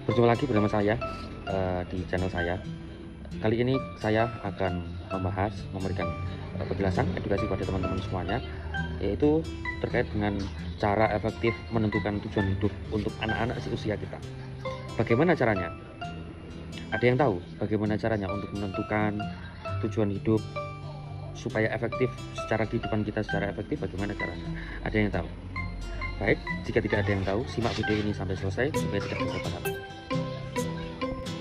Berjumpa lagi bersama saya di channel saya. Kali ini saya akan memberikan penjelasan edukasi pada teman-teman semuanya, yaitu terkait dengan cara efektif menentukan tujuan hidup untuk anak-anak seusia kita. Bagaimana caranya? Ada yang tahu bagaimana caranya untuk menentukan tujuan hidup supaya efektif secara kehidupan kita secara efektif? Bagaimana caranya? Ada yang tahu? Baik, jika tidak ada yang tahu, simak video ini sampai selesai supaya tidak gagal paham.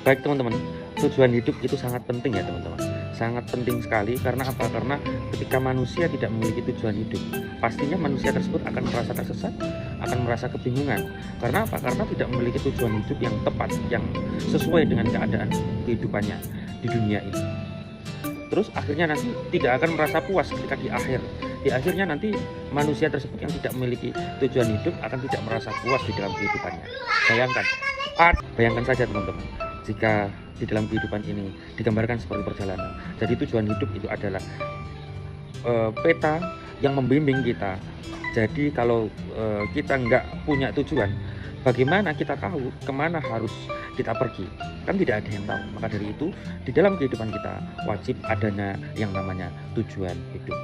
Baik teman-teman, tujuan hidup itu sangat penting ya teman-teman. Sangat penting sekali karena apa? Karena ketika manusia tidak memiliki tujuan hidup, pastinya manusia tersebut akan merasa tersesat, akan merasa kebingungan. Karena apa? Karena tidak memiliki tujuan hidup yang tepat, yang sesuai dengan keadaan kehidupannya di dunia ini. Terus akhirnya nanti tidak akan merasa puas ketika di akhirnya nanti manusia tersebut yang tidak memiliki tujuan hidup akan tidak merasa puas di dalam kehidupannya. Bayangkan saja teman-teman, jika di dalam kehidupan ini digambarkan seperti perjalanan. Jadi tujuan hidup itu adalah peta yang membimbing kita. Jadi kalau kita nggak punya tujuan, bagaimana kita tahu kemana harus kita pergi? Kan tidak ada yang tahu. Maka dari itu di dalam kehidupan kita wajib adanya yang namanya tujuan hidup.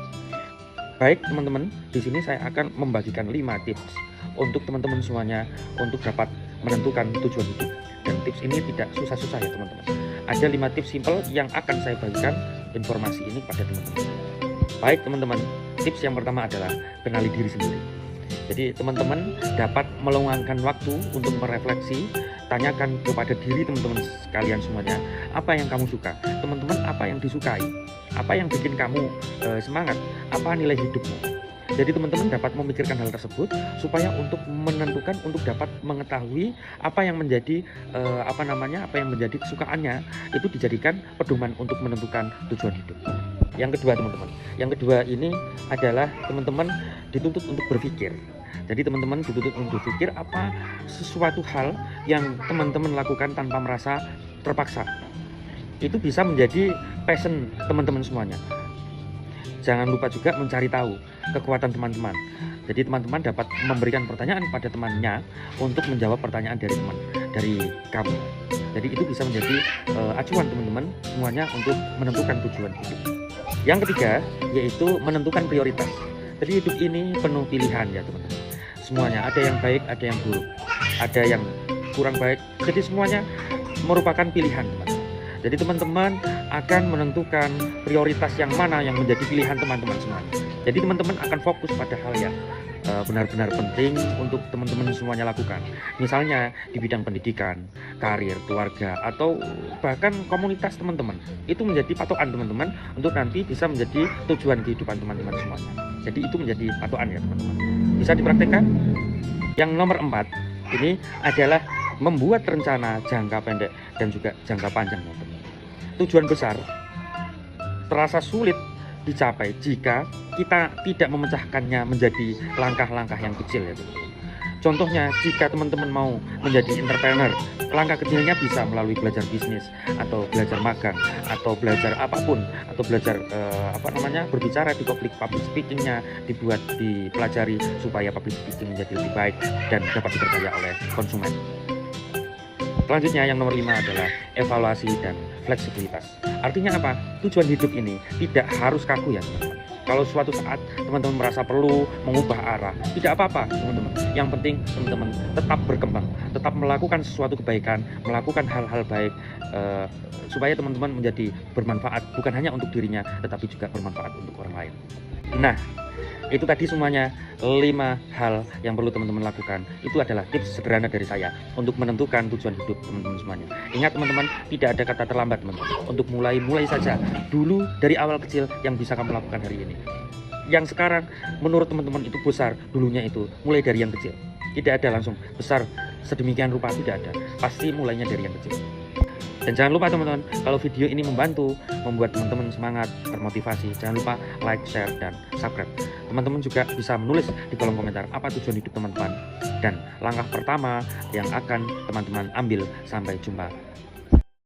Baik teman-teman, di sini saya akan membagikan 5 tips untuk teman-teman semuanya untuk dapat menentukan tujuan hidup. Dan tips ini tidak susah-susah ya teman-teman. Ada 5 tips simple yang akan saya bagikan informasi ini pada teman-teman. Baik teman-teman, tips yang pertama adalah kenali diri sendiri. Jadi teman-teman dapat meluangkan waktu untuk merefleksi, tanyakan kepada diri teman-teman sekalian semuanya, apa yang kamu suka, teman-teman apa yang disukai, apa yang bikin kamu semangat, apa nilai hidupmu. Jadi teman-teman dapat memikirkan hal tersebut supaya untuk menentukan, untuk dapat mengetahui apa yang menjadi apa yang menjadi kesukaannya, itu dijadikan pedoman untuk menentukan tujuan hidup. Yang kedua teman-teman, yang kedua ini adalah teman-teman dituntut untuk berpikir. Jadi teman-teman dituntut untuk berpikir apa sesuatu hal yang teman-teman lakukan tanpa merasa terpaksa. Itu bisa menjadi passion teman-teman semuanya. Jangan lupa juga mencari tahu kekuatan teman-teman. Jadi teman-teman dapat memberikan pertanyaan pada temannya untuk menjawab pertanyaan dari kamu. Jadi itu bisa menjadi acuan teman-teman semuanya untuk menentukan tujuan hidup. Yang ketiga yaitu menentukan prioritas. Jadi hidup ini penuh pilihan ya teman-teman. Semuanya ada yang baik, ada yang buruk, ada yang kurang baik. Jadi semuanya merupakan pilihan teman-teman. Jadi teman-teman akan menentukan prioritas yang mana yang menjadi pilihan teman-teman semuanya. Jadi teman-teman akan fokus pada hal yang benar-benar penting untuk teman-teman semuanya lakukan. Misalnya di bidang pendidikan, karir, keluarga, atau bahkan komunitas teman-teman. Itu menjadi patokan teman-teman untuk nanti bisa menjadi tujuan kehidupan teman-teman semuanya. Jadi itu menjadi patokan ya teman-teman. Bisa dipraktekkan. Yang nomor 4 ini adalah membuat rencana jangka pendek dan juga jangka panjang teman-teman. Tujuan besar terasa sulit dicapai jika kita tidak memecahkannya menjadi langkah-langkah yang kecil ya teman-teman. Contohnya jika teman-teman mau menjadi entrepreneur, langkah kecilnya bisa melalui belajar bisnis atau belajar magang atau belajar apapun, atau belajar berbicara di public speakingnya dipelajari supaya public speaking menjadi lebih baik dan dapat dipercaya oleh konsumen. Selanjutnya yang nomor 5 adalah evaluasi dan fleksibilitas. Artinya apa? Tujuan hidup ini tidak harus kaku ya teman-teman. Kalau suatu saat teman-teman merasa perlu mengubah arah, tidak apa-apa teman-teman. Yang penting teman-teman tetap berkembang, tetap melakukan sesuatu kebaikan, melakukan hal-hal baik supaya teman-teman menjadi bermanfaat bukan hanya untuk dirinya tetapi juga bermanfaat untuk orang lain. Nah, itu tadi semuanya 5 hal yang perlu teman-teman lakukan. Itu adalah tips sederhana dari saya untuk menentukan tujuan hidup teman-teman semuanya. Ingat teman-teman, tidak ada kata terlambat teman-teman. Untuk mulai saja dulu dari awal kecil yang bisa kamu lakukan hari ini. Yang sekarang menurut teman-teman itu besar, dulunya itu mulai dari yang kecil. Tidak ada langsung besar sedemikian rupa, tidak ada. Pasti mulainya dari yang kecil. Dan jangan lupa teman-teman, kalau video ini membantu membuat teman-teman semangat, termotivasi, jangan lupa like, share, dan subscribe. Teman-teman juga bisa menulis di kolom komentar apa tujuan hidup teman-teman dan langkah pertama yang akan teman-teman ambil. Sampai jumpa